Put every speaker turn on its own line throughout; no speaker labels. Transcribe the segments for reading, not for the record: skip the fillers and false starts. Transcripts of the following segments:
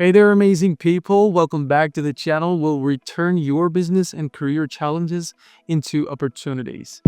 Hey there, amazing people. Welcome back to the channel. We'll return your business and career challenges into opportunities.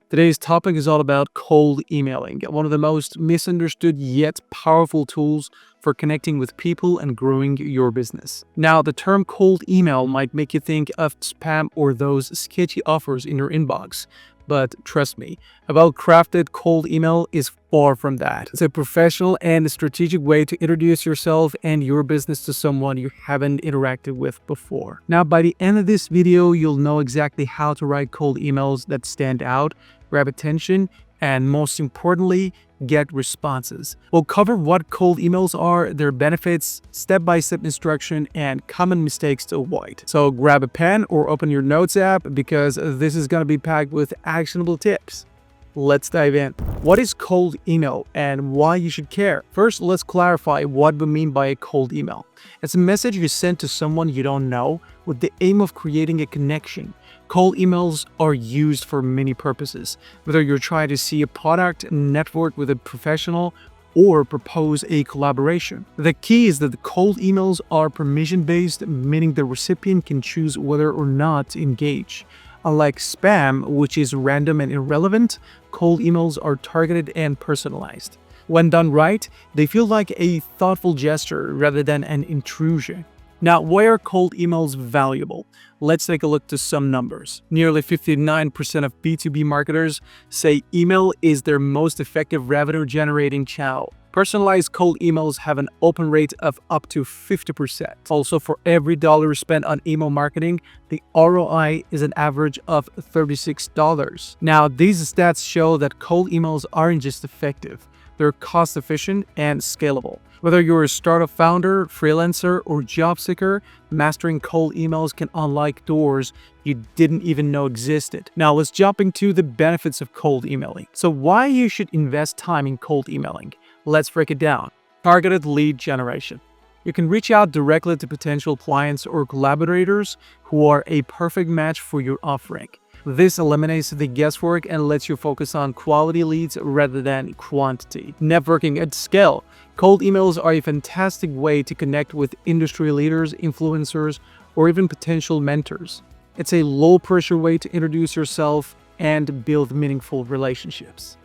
Today's topic is all about cold emailing, one of the most misunderstood yet powerful tools for connecting with people and growing your business. Now, the term cold email might make you think of spam or those sketchy offers in your inbox. But trust me, a well-crafted cold email is far from that. It's a professional and strategic way to introduce yourself and your business to someone you haven't interacted with before. Now, by the end of this video, you'll know exactly how to write cold emails that stand out, grab attention, and most importantly, get responses. We'll cover what cold emails are, their benefits, step-by-step instruction, and common mistakes to avoid. So grab a pen or open your notes app because this is going to be packed with actionable tips. Let's dive in. What is cold email and why you should care? First, let's clarify what we mean by a cold email. It's a message you send to someone you don't know with the aim of creating a connection. Cold emails are used for many purposes, whether you're trying to see a product, network with a professional, or propose a collaboration. The key is that the cold emails are permission-based, meaning the recipient can choose whether or not to engage. Unlike spam, which is random and irrelevant, cold emails are targeted and personalized. When done right, they feel like a thoughtful gesture rather than an intrusion. Now, why are cold emails valuable? Let's take a look to some numbers. Nearly 59% of B2B marketers say email is their most effective revenue-generating channel. Personalized cold emails have an open rate of up to 50%. Also, for every dollar spent on email marketing, the ROI is an average of $36. Now, these stats show that cold emails aren't just effective, they're cost-efficient and scalable. Whether you're a startup founder, freelancer, or job seeker, mastering cold emails can unlock doors you didn't even know existed. Now, let's jump into the benefits of cold emailing. So why you should invest time in cold emailing? Let's break it down. Targeted lead generation. You can reach out directly to potential clients or collaborators who are a perfect match for your offering. This eliminates the guesswork and lets you focus on quality leads rather than quantity. Networking at scale. Cold emails are a fantastic way to connect with industry leaders, influencers, or even potential mentors. It's a low-pressure way to introduce yourself and build meaningful relationships.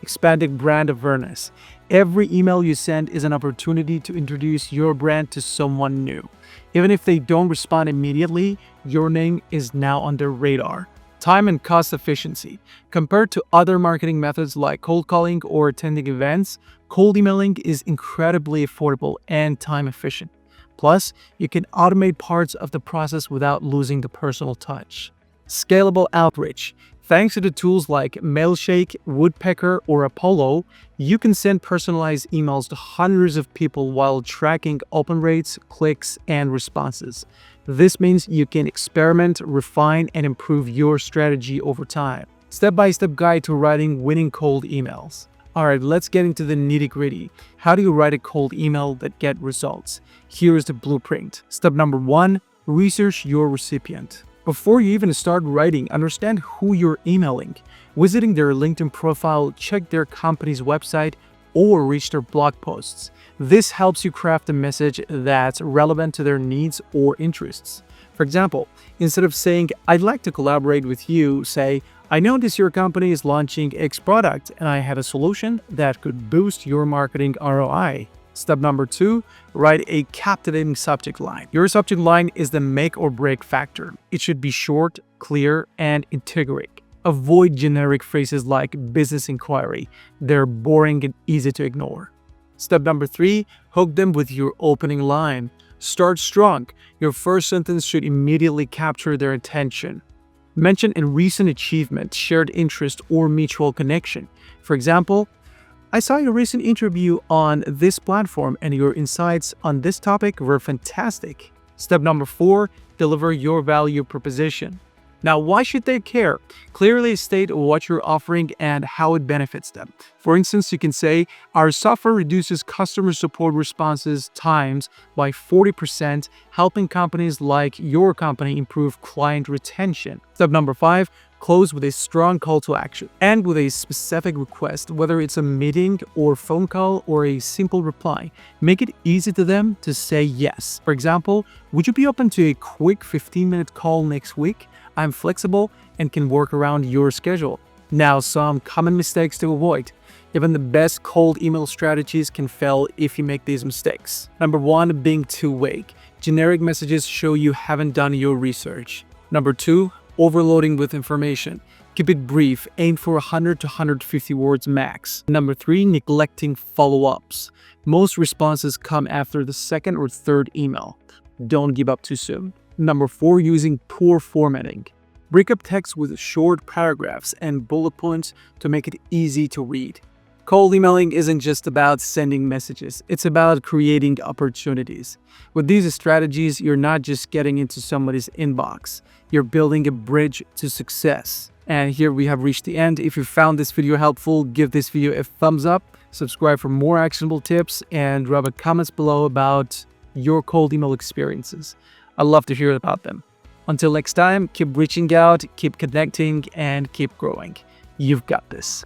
Expanding brand awareness. Every email you send is an opportunity to introduce your brand to someone new. Even if they don't respond immediately, your name is now on their radar. Time and cost efficiency. Compared to other marketing methods like cold calling or attending events, cold emailing is incredibly affordable and time efficient. Plus, you can automate parts of the process without losing the personal touch. Scalable outreach. Thanks to the tools like Mailshake, Woodpecker, or Apollo, you can send personalized emails to hundreds of people while tracking open rates, clicks, and responses. This means you can experiment, refine, and improve your strategy over time. Step-by-step guide to writing winning cold emails. Alright, let's get into the nitty-gritty. How do you write a cold email that get results? Here is the blueprint. Step number 1, research your recipient. Before you even start writing, understand who you're emailing. Visiting their LinkedIn profile, check their company's website, or reach their blog posts. This helps you craft a message that's relevant to their needs or interests. For example, instead of saying, "I'd like to collaborate with you," say, "I notice your company is launching X product and I have a solution that could boost your marketing ROI." Step number 2, write a captivating subject line. Your subject line is the make or break factor. It should be short, clear, and integrate. Avoid generic phrases like business inquiry. They're boring and easy to ignore. Step number 3, hook them with your opening line. Start strong. Your first sentence should immediately capture their attention. Mention a recent achievement, shared interest, or mutual connection. For example, "I saw your recent interview on this platform and your insights on this topic were fantastic." Step number 4, deliver your value proposition. Now, why should they care? Clearly state what you're offering and how it benefits them. For instance, you can say, "Our software reduces customer support responses times by 40%, helping companies like your company improve client retention." Step number 5, Close with a strong call to action and with a specific request, whether it's a meeting or phone call or a simple reply. Make it easy to them to say yes. For example, would you be open to a quick 15-minute call next week? I'm flexible and can work around your schedule. Now, some common mistakes to avoid. Even the best cold email strategies can fail if you make these mistakes. Number 1, being too vague. Generic messages show you haven't done your research. Number 2, overloading with information. Keep it brief, aim for 100 to 150 words max. Number 3, neglecting follow-ups. Most responses come after the second or third email. Don't give up too soon. Number 4, using poor formatting. Break up text with short paragraphs and bullet points to make it easy to read. Cold emailing isn't just about sending messages, it's about creating opportunities. With these strategies, you're not just getting into somebody's inbox, you're building a bridge to success. And here we have reached the end. If you found this video helpful, give this video a thumbs up, subscribe for more actionable tips, and drop a comments below about your cold email experiences. I'd love to hear about them. Until next time, keep reaching out, keep connecting, and keep growing. You've got this.